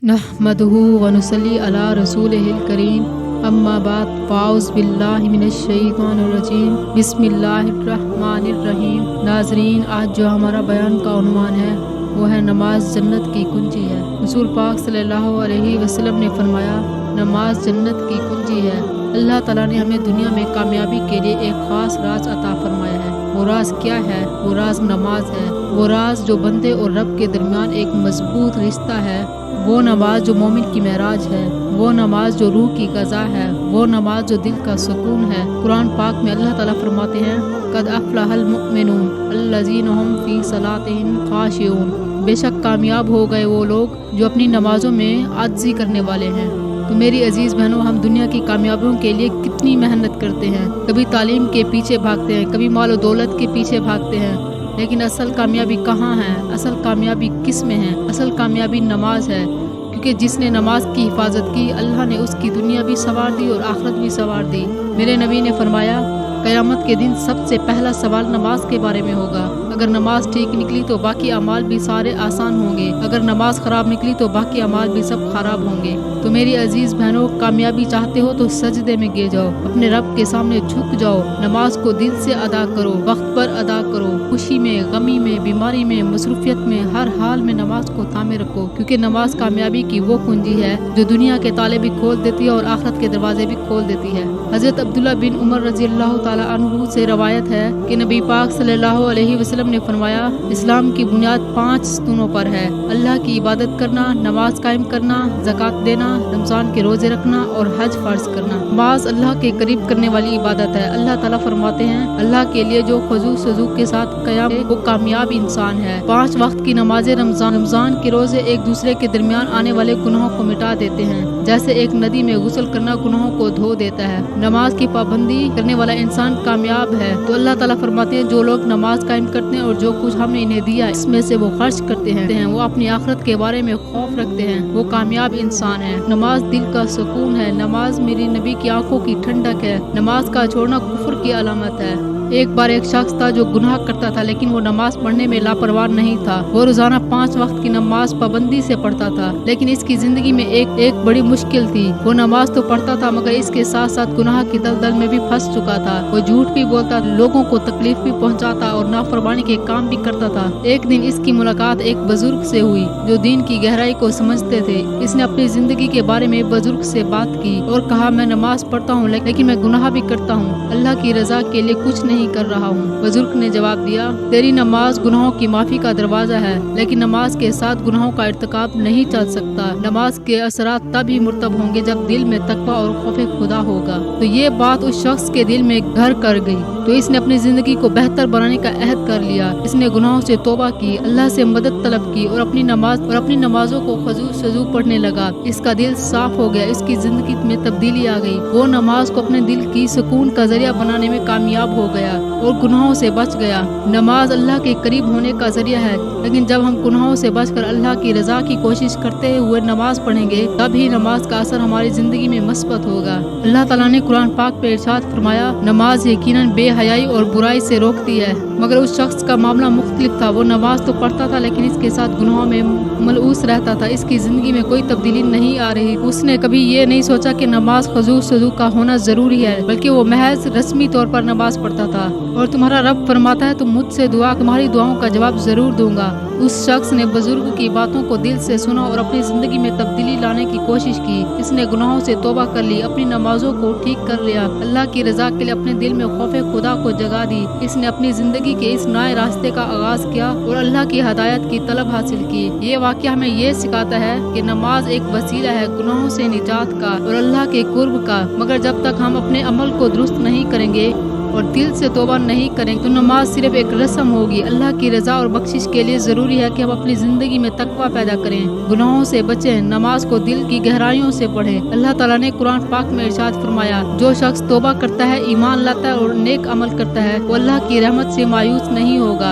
नहमदुहु व नुसल्ली अला रसूलिहिल करीम अम्मा बाद फ़ाउज़ बिल्लाहि मिनश्शैतानिर्रजीम बिस्मिल्लाहिर्रहमानिर्रहीम। नाज़रीन, आज जो हमारा बयान का उन्वान है वो है नमाज जन्नत की कुंजी है। रसूल पाक सल्लल्लाहु अलैहि वसल्लम ने फरमाया, नमाज जन्नत की कुंजी है। अल्लाह ताला ने हमें दुनिया में कामयाबी के लिए एक ख़ास राज अता फरमाया है। वो राज क्या है? वो राज नमाज है। वो राज जो बंदे और रब के दरमियान एक मजबूत रिश्ता है। वो नमाज जो मोमिन की महराज है। वो नमाज जो रूह की ग़ज़ा है। वो नमाज जो दिल का सुकून है। कुरान पाक में अल्लाह ताला फरमाते हैं, क़द अफ़लहल मुमिनून अल्लज़ीना हुम फ़ी सलातिहिम ख़ाशिऊन। बेशक कामयाब हो गए वो लोग जो अपनी नमाज़ों में आजिज़ी करने वाले हैं। तो मेरी अजीज़ बहनों, हम दुनिया की कामयाबियों के लिए कितनी मेहनत करते हैं। कभी तालीम के पीछे भागते हैं, कभी माल और दौलत के पीछे भागते हैं, लेकिन असल कामयाबी कहाँ है? असल कामयाबी किस में है? असल कामयाबी नमाज है। क्योंकि जिसने नमाज की हिफाजत की, अल्लाह ने उसकी दुनिया भी संवार दी और आखिरत भी संवार दी। मेरे नबी ने फरमाया, क़यामत के दिन सबसे पहला सवाल नमाज के बारे में होगा। अगर नमाज ठीक निकली तो बाकी अमाल भी सारे आसान होंगे। अगर नमाज ख़राब निकली तो बाकी अमाल भी सब खराब होंगे। तो मेरी अजीज़ बहनों, कामयाबी चाहते हो तो सजदे में गिर जाओ, अपने रब के सामने झुक जाओ, नमाज को दिल से अदा करो, वक्त पर अदा करो, खुशी में, गमी में, बीमारी में, मसरूफियत में, हर हाल में नमाज को थामे रखो। क्योंकि नमाज कामयाबी की वो कुंजी है जो दुनिया के ताले भी खोल देती है और आखिरत के दरवाजे भी खोल देती है। हज़रत अब्दुल्ला बिन उमर रज़ियल्लाहु ताला अन्हु से रवायत है कि नबी पाक सल्लल्लाहु अलैहि वसल्लम ने फरमाया, इस्लाम की बुनियाद 5 स्तूनों पर है। अल्लाह की इबादत करना, नमाज कायम करना, ज़कात देना, रमज़ान के रोज़े रखना और हज फ़र्ज करना। नमाज अल्लाह के करीब करने वाली इबादत है। अल्लाह ताला फरमाते हैं, अल्लाह के लिए जो खुशू सजू के साथ क़याम वो कामयाब इंसान है। 5 वक्त की नमाज़ें, रमज़ान के रोज़े एक दूसरे के दरमियान आने वाले गुनाहों को मिटा देते हैं। जैसे एक नदी में गुस्ल करना गुनाहों को धो देता है। नमाज की पाबंदी करने वाला इंसान कामयाब है। तो अल्लाह ताला फरमाते हैं, जो लोग नमाज कायम करते हैं और जो कुछ हमने इन्हें दिया इसमें से वो खर्च करते हैं, वो अपनी आखिरत के बारे में खौफ रखते हैं, वो कामयाब इंसान है। नमाज दिल का सुकून है। नमाज मेरी नबी की आंखों की ठंडक है। नमाज का छोड़ना कुफ्र की अलामत है। एक बार एक शख्स था जो गुनाह करता था, लेकिन वो नमाज पढ़ने में लापरवाह नहीं था। वो रोजाना 5 वक्त की नमाज पाबंदी से पढ़ता था, लेकिन इसकी जिंदगी में एक बड़ी मुश्किल थी। वो नमाज तो पढ़ता था मगर इसके साथ साथ गुनाह की दलदल में भी फंस चुका था। वो झूठ भी बोलता, लोगों को तकलीफ भी पहुंचाता और नाफरमानी के काम भी करता था। एक दिन इसकी मुलाकात एक बुजुर्ग से हुई जो दीन की गहराई को समझते थे। इसने अपनी जिंदगी के बारे में बुजुर्ग से बात की और कहा, मैं नमाज पढ़ता हूँ लेकिन मैं गुनाह भी करता हूँ, अल्लाह की रजा के लिए कुछ नहीं कर रहा हूँ। बुजुर्ग ने जवाब दिया, तेरी नमाज गुनाहों की माफी का दरवाजा है, लेकिन नमाज के साथ गुनाहों का इर्तिकाब नहीं चल सकता। नमाज के असरात तब ही मुर्तब होंगे जब दिल में तकवा और खौफे खुदा होगा। तो ये बात उस शख्स के दिल में घर कर गई। तो इसने अपनी जिंदगी को बेहतर बनाने का अहद कर लिया। इसने गुनाहों से तौबा की, अल्लाह से मदद तलब की और अपनी नमाजों को खुशू सजू पढ़ने लगा। इसका दिल साफ हो गया, इसकी जिंदगी में तब्दीली आ गई। वो नमाज को अपने दिल की सुकून का जरिया बनाने में कामयाब हो गया और गुनाहों से बच गया। नमाज अल्लाह के करीब होने का जरिया है, लेकिन जब हम गुनाहों से बचकर अल्लाह की रजा की कोशिश करते हुए नमाज पढ़ेंगे, तभी नमाज का असर हमारी जिंदगी में मस्बत होगा। अल्लाह ताला ने कुरान पाक पे इरशाद फरमाया, नमाज यकीनन बेहयाई और बुराई से रोकती है। मगर उस शख्स का मामला मुख्तलिफ था। वो नमाज तो पढ़ता था लेकिन इसके साथ गुनाहों में मलऊस रहता था। इसकी जिंदगी में कोई तब्दीली नहीं आ रही। उसने कभी ये नहीं सोचा कि नमाज खुशू सजू का होना जरूरी है, बल्कि वो महज रस्मी तौर पर नमाज पढ़ता था। और तुम्हारा रब फरमाता है, तुम मुझसे दुआ, तुम्हारी दुआओं का जवाब जरूर दूंगा। उस शख्स ने बुजुर्ग की बातों को दिल से सुना और अपनी जिंदगी में तब्दीली लाने की कोशिश की। इसने गुनाहों से तौबा कर ली, अपनी नमाजों को ठीक कर लिया, अल्लाह की रजा के लिए अपने दिल में खौफे खुदा को जगा दी। इसने अपनी जिंदगी के इस नए रास्ते का आगाज किया और अल्लाह की हदायत की तलब हासिल की। ये वाकया हमें ये सिखाता है कि नमाज एक वसीला है गुनाहों से निजात का और अल्लाह के कुर्ब का। मगर जब तक हम अपने अमल को दुरुस्त नहीं करेंगे और दिल से तौबा नहीं करेंगे तो नमाज सिर्फ एक रस्म होगी। अल्लाह की रजा और बख्शिश के लिए जरूरी है कि हम अपनी जिंदगी में तकवा पैदा करें, गुनाहों से बचें, नमाज को दिल की गहराइयों से पढ़ें। अल्लाह ताला ने कुरान पाक में इरशाद फरमाया, जो शख्स तौबा करता है, ईमान लाता है और नेक अमल करता है, वो अल्लाह की रहमत से मायूस नहीं होगा।